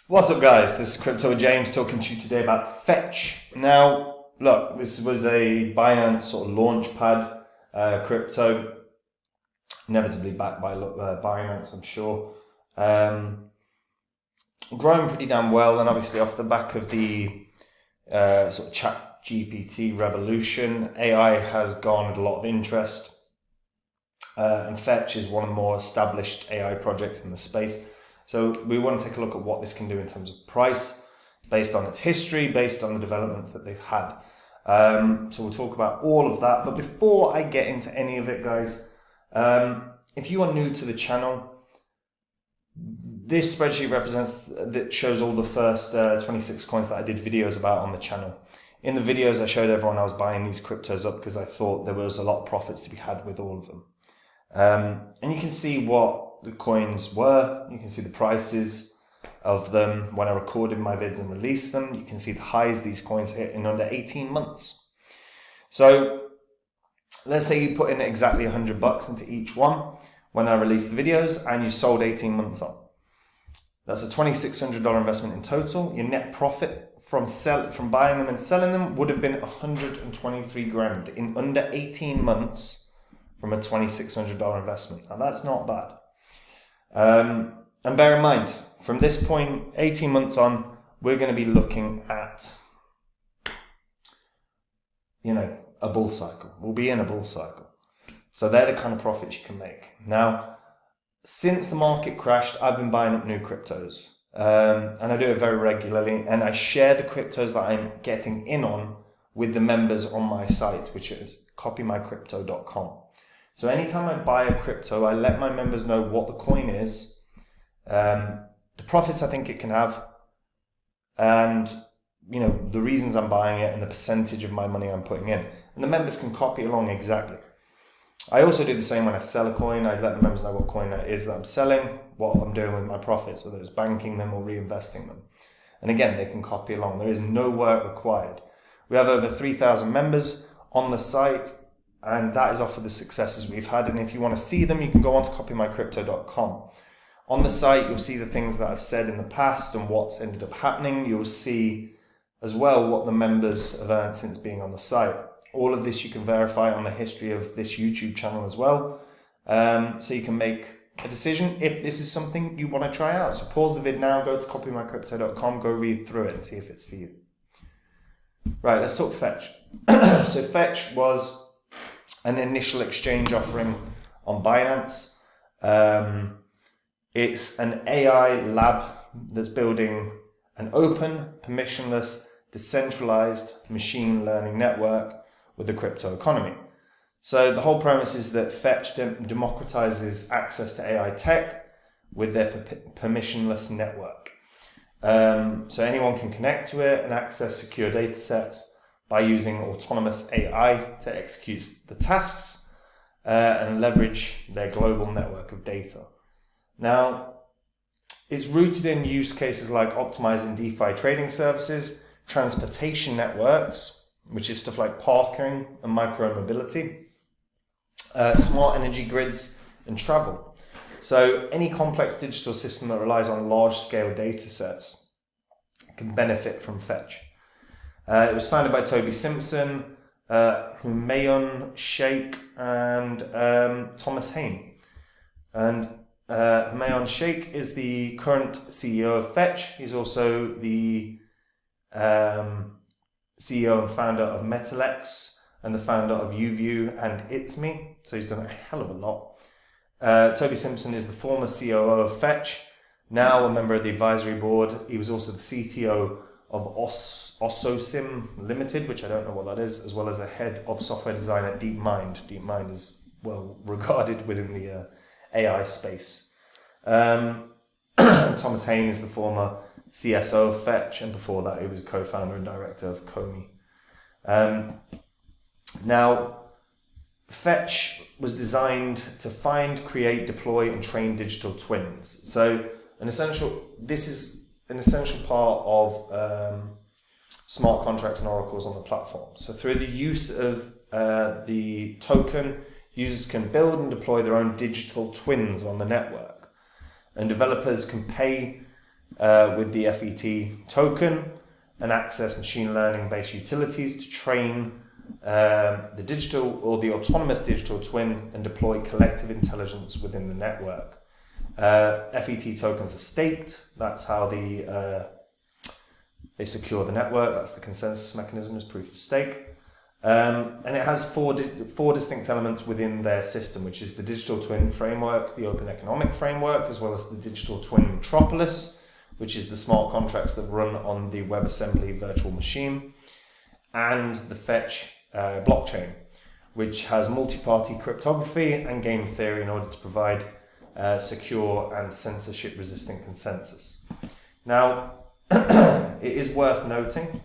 What's up, guys? This is Crypto James talking to you today about Fetch. Now, look, this was a Binance sort of launch pad crypto, inevitably backed by Binance, I'm sure. Growing pretty damn well, and obviously off the back of the sort of chat GPT revolution, AI has garnered a lot of interest. And Fetch is one of the more established AI projects in the space. So we want to take a look at what this can do in terms of price, based on its history, based on the developments that they've had. So we'll talk about all of that. But before I get into any of it, guys, if you are new to the channel, this spreadsheet that shows all the first 26 coins that I did videos about on the channel. In the videos, I showed everyone I was buying these cryptos up because I thought there was a lot of profits to be had with all of them. And you can see what the coins were. You can see the prices of them when I recorded my vids and released them. You can see the highs these coins hit in under 18 months. So let's say you put in exactly $100 into each one when I released the videos and you sold 18 months on. That's a $2,600 investment in total. Your net profit from buying them and selling them would have been 123 grand in under 18 months from a $2,600 investment. Now that's not bad. And bear in mind, from this point, 18 months on, we're going to be looking at, a bull cycle. We'll be in a bull cycle. So they're the kind of profits you can make. Now, since the market crashed, I've been buying up new cryptos. And I do it very regularly. And I share the cryptos that I'm getting in on with the members on my site, which is CopyMyCryptocom. So anytime I buy a crypto, I let my members know what the coin is, the profits I think it can have, and the reasons I'm buying it and the percentage of my money I'm putting in. And the members can copy along exactly. I also do the same when I sell a coin. I let the members know what coin that is that I'm selling, what I'm doing with my profits, whether it's banking them or reinvesting them. And again, they can copy along. There is no work required. We have over 3,000 members on the site, and that is off of the successes we've had. And if you want to see them, you can go on to CopyMyCrypto.com. On the site, you'll see the things that I've said in the past and what's ended up happening. You'll see as well what the members have earned since being on the site. All of this you can verify on the history of this YouTube channel as well. So you can make a decision if this is something you want to try out. So pause the vid now, go to CopyMyCrypto.com, go read through it and see if it's for you. Right, let's talk Fetch. So Fetch was an initial exchange offering on Binance. It's an AI lab that's building an open, permissionless, decentralized machine learning network with the crypto economy. So the whole premise is that Fetch democratizes access to AI tech with their permissionless network. So anyone can connect to it and access secure data sets by using autonomous AI to execute the tasks and leverage their global network of data. Now, it's rooted in use cases like optimizing DeFi trading services, transportation networks, which is stuff like parking and micro-mobility, smart energy grids, and travel. So any complex digital system that relies on large-scale data sets can benefit from Fetch. It was founded by Toby Simpson, Humayun Sheikh, and Thomas Hain. And Humayun Sheikh is the current CEO of Fetch. He's also the CEO and founder of Metalex and the founder of UView and It's Me. So he's done a hell of a lot. Toby Simpson is the former COO of Fetch, now a member of the advisory board. He was also the CTO of Ososim Limited, which I don't know what that is, as well as a head of software design at DeepMind. DeepMind is well regarded within the AI space. Thomas Hain is the former CSO of Fetch, and before that he was a co-founder and director of Komi. Now, Fetch was designed to find, create, deploy, and train digital twins. So this is an essential part of smart contracts and oracles on the platform. So through the use of the token, users can build and deploy their own digital twins on the network. And developers can pay with the FET token and access machine learning based utilities to train the digital or the autonomous digital twin and deploy collective intelligence within the network. FET tokens are staked. That's how they secure the network. That's the consensus mechanism, is proof of stake. And it has four distinct elements within their system, which is the digital twin framework, the open economic framework, as well as the digital twin metropolis, which is the smart contracts that run on the WebAssembly virtual machine, and the Fetch blockchain, which has multi-party cryptography and game theory in order to provide secure and censorship-resistant consensus. Now, it is worth noting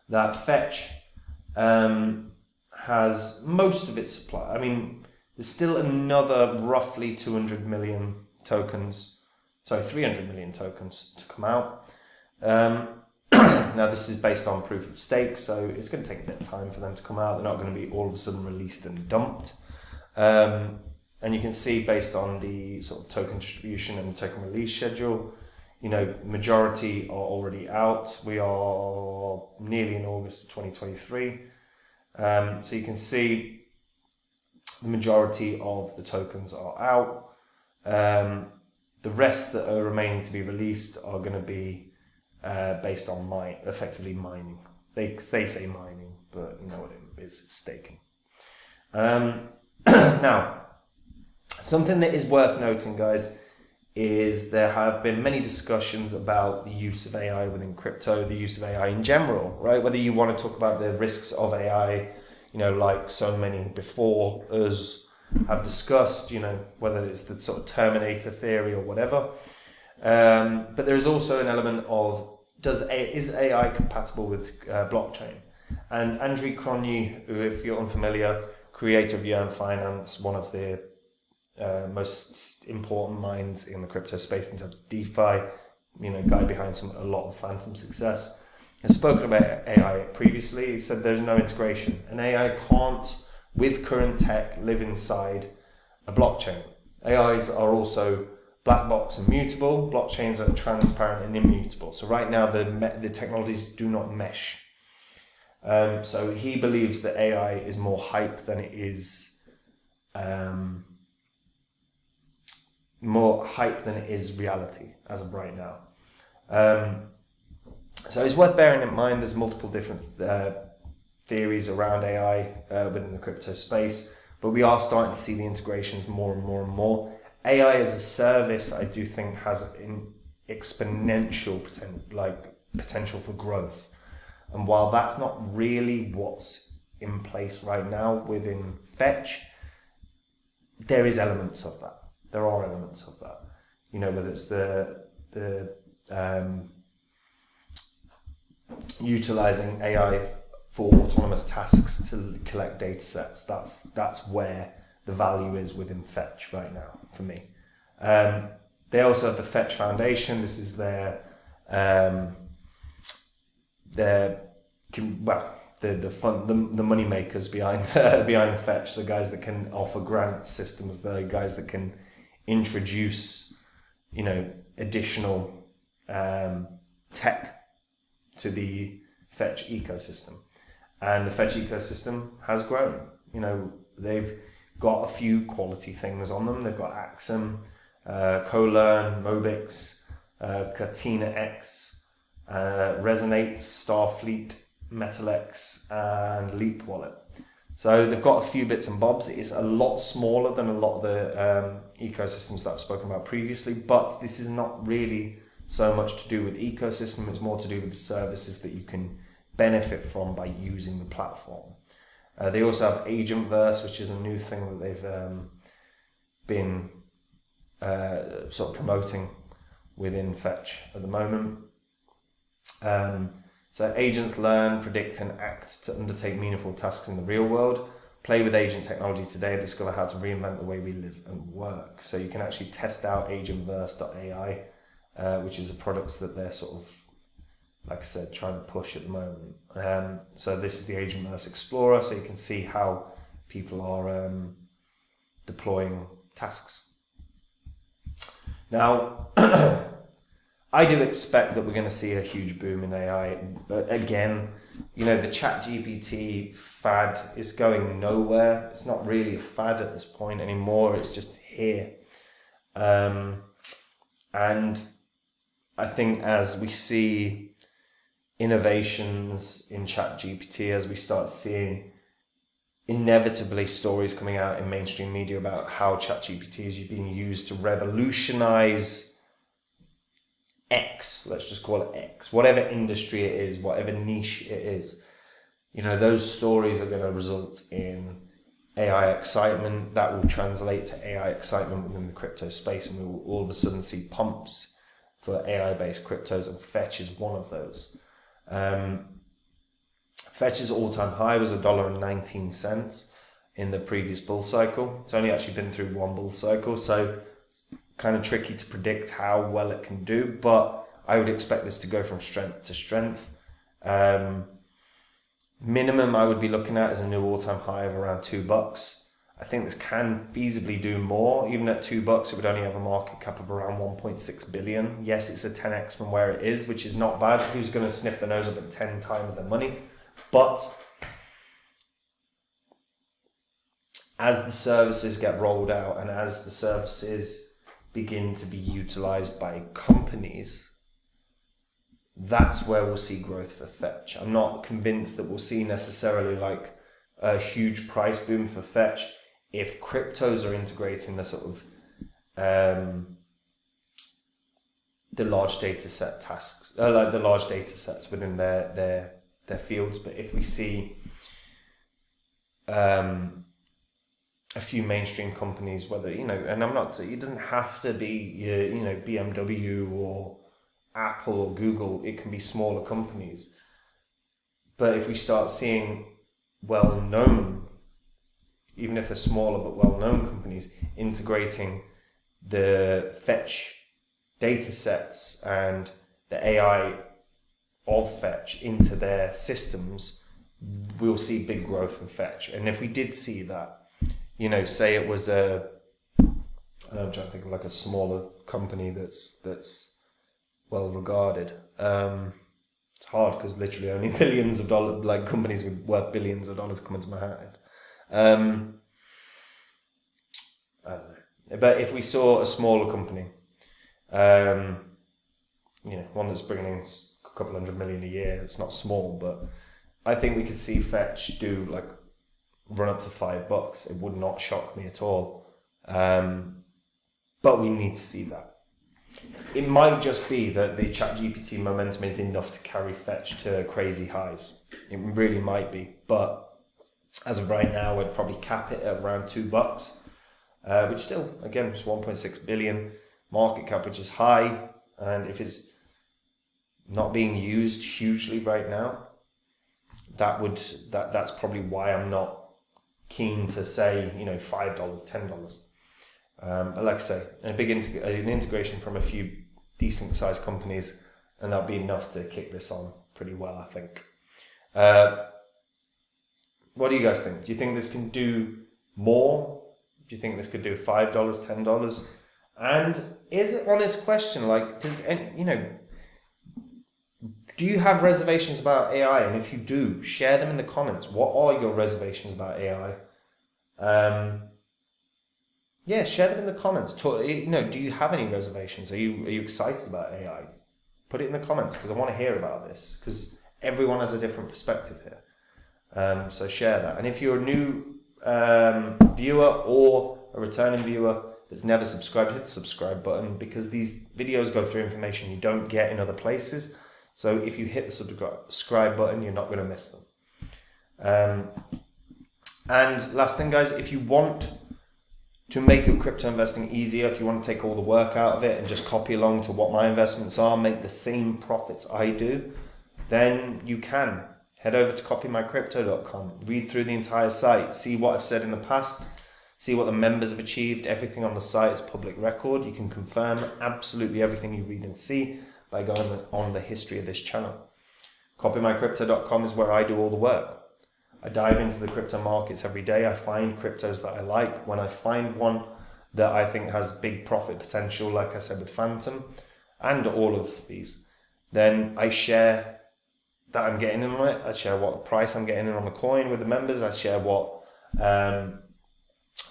that Fetch has most of its supply. I mean, there's still another roughly 300 million tokens to come out. Now, this is based on proof of stake, so it's going to take a bit of time for them to come out. They're not going to be all of a sudden released and dumped. And you can see, based on the sort of token distribution and the token release schedule, majority are already out. We are nearly in August of 2023. So you can see the majority of the tokens are out. The rest that are remaining to be released are going to be based on effectively mining. They say mining, but you know what it is, it's staking. Now, something that is worth noting, guys, is there have been many discussions about the use of AI within crypto, the use of AI in general, right? Whether you want to talk about the risks of AI, like so many before us have discussed, whether it's the sort of Terminator theory or whatever. But there is also an element of, is AI compatible with blockchain? And Andrew Cronje, who, if you're unfamiliar, creator of Yearn Finance, one of the most important minds in the crypto space in terms of DeFi, guy behind a lot of phantom success, has spoken about AI previously. He said there's no integration, and AI can't, with current tech, live inside a blockchain. AIs are also black box and mutable. Blockchains are transparent and immutable. So right now the technologies do not mesh. So he believes that AI is more hype than it is reality as of right now. So it's worth bearing in mind there's multiple different theories around AI within the crypto space, but we are starting to see the integrations more and more and more. AI as a service, I do think, has an exponential potential for growth. And while that's not really what's in place right now within Fetch, there is elements of that. There are elements of that. Whether it's the utilizing AI for autonomous tasks to collect data sets. That's where the value is within Fetch right now for me. They also have the Fetch Foundation. This is the money makers behind Fetch, the guys that can offer grant systems, the guys that can introduce additional tech to the Fetch ecosystem. And the Fetch ecosystem has grown. They've got a few quality things on them. They've got Axum, CoLearn, Mobix, Katina X, Resonate, Starfleet, MetalX, and Leap Wallet. So they've got a few bits and bobs. It's a lot smaller than a lot of the ecosystems that I've spoken about previously, but this is not really so much to do with ecosystem. It's more to do with the services that you can benefit from by using the platform. They also have Agentverse, which is a new thing that they've been sort of promoting within Fetch at the moment. So agents learn, predict, and act to undertake meaningful tasks in the real world. Play with agent technology today and discover how to reinvent the way we live and work. So you can actually test out Agentverse.ai, which is a product that they're sort of, like I said, trying to push at the moment. So this is the Agentverse Explorer, so you can see how people are deploying tasks. Now, I do expect that we're going to see a huge boom in AI. But again, the ChatGPT fad is going nowhere. It's not really a fad at this point anymore. It's just here. And I think as we see innovations in ChatGPT, as we start seeing inevitably stories coming out in mainstream media about how ChatGPT is being used to revolutionize X, let's just call it X, whatever industry it is, whatever niche it is, those stories are going to result in AI excitement. That will translate to AI excitement within the crypto space, and we will all of a sudden see pumps for AI-based cryptos, and Fetch is one of those. Fetch's all-time high was $1.19 in the previous bull cycle. It's only actually been through one bull cycle, so kind of tricky to predict how well it can do, but I would expect this to go from strength to strength. Minimum I would be looking at is a new all-time high of around $2. I think this can feasibly do more. Even at $2, it would only have a market cap of around 1.6 billion. Yes, it's a 10x from where it is, which is not bad. Who's going to sniff the nose up at 10 times their money? But as the services get rolled out and as the services begin to be utilized by companies, that's where we'll see growth for Fetch. I'm not convinced that we'll see necessarily like a huge price boom for Fetch if cryptos are integrating the sort of the large data set tasks, like the large data sets within their fields. But if we see a few mainstream companies, whether, and I'm not, it doesn't have to be, BMW or Apple or Google, it can be smaller companies. But if we start seeing well-known, even if they're smaller but well-known companies, integrating the Fetch data sets and the AI of Fetch into their systems, we'll see big growth in Fetch. And if we did see that, say it was I'm trying to think of like a smaller company that's well regarded. It's hard because literally only billions of dollars, like companies worth billions of dollars, come into my head. I don't know. But if we saw a smaller company, one that's bringing in a couple $100 million a year, it's not small, but I think we could see Fetch do like run up to $5. It would not shock me at all. But we need to see that. It might just be that the ChatGPT momentum is enough to carry Fetch to crazy highs. It really might be, but as of right now, we'd probably cap it at around $2, which still, again, is 1.6 billion market cap, which is high. And if it's not being used hugely right now, that's probably why I'm not keen to say, $5, $10. But like I say, an integration from a few decent sized companies, and that'll be enough to kick this on pretty well, I think. What do you guys think? Do you think this can do more? Do you think this could do $5, $10? And is it honest question? Like, do you have reservations about AI? And if you do, share them in the comments. What are your reservations about AI? Share them in the comments. Do you have any reservations? Are you excited about AI? Put it in the comments because I want to hear about this, because everyone has a different perspective here. So share that. And if you're a new viewer or a returning viewer that's never subscribed, hit the subscribe button, because these videos go through information you don't get in other places. So if you hit the subscribe button, you're not going to miss them. And last thing, guys, if you want to make your crypto investing easier, if you want to take all the work out of it and just copy along to what my investments are, make the same profits I do, then you can. Head over to CopyMyCryptocom, read through the entire site, see what I've said in the past, see what the members have achieved. Everything on the site is public record. You can confirm absolutely everything you read and see by going on the history of this channel. CopyMyCryptocom is where I do all the work. I dive into the crypto markets every day. I find cryptos that I like. When I find one that I think has big profit potential, like I said with Phantom, and all of these, then I share that I'm getting in on it. I share what price I'm getting in on the coin with the members. I share what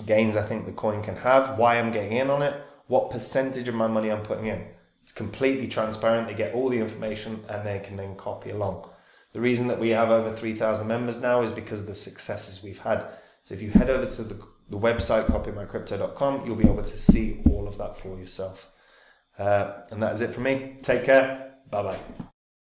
gains I think the coin can have, why I'm getting in on it, what percentage of my money I'm putting in. It's completely transparent. They get all the information and they can then copy along. The reason that we have over 3,000 members now is because of the successes we've had. So if you head over to the website, CopyMyCrypto.com, you'll be able to see all of that for yourself. And that is it from me. Take care. Bye-bye.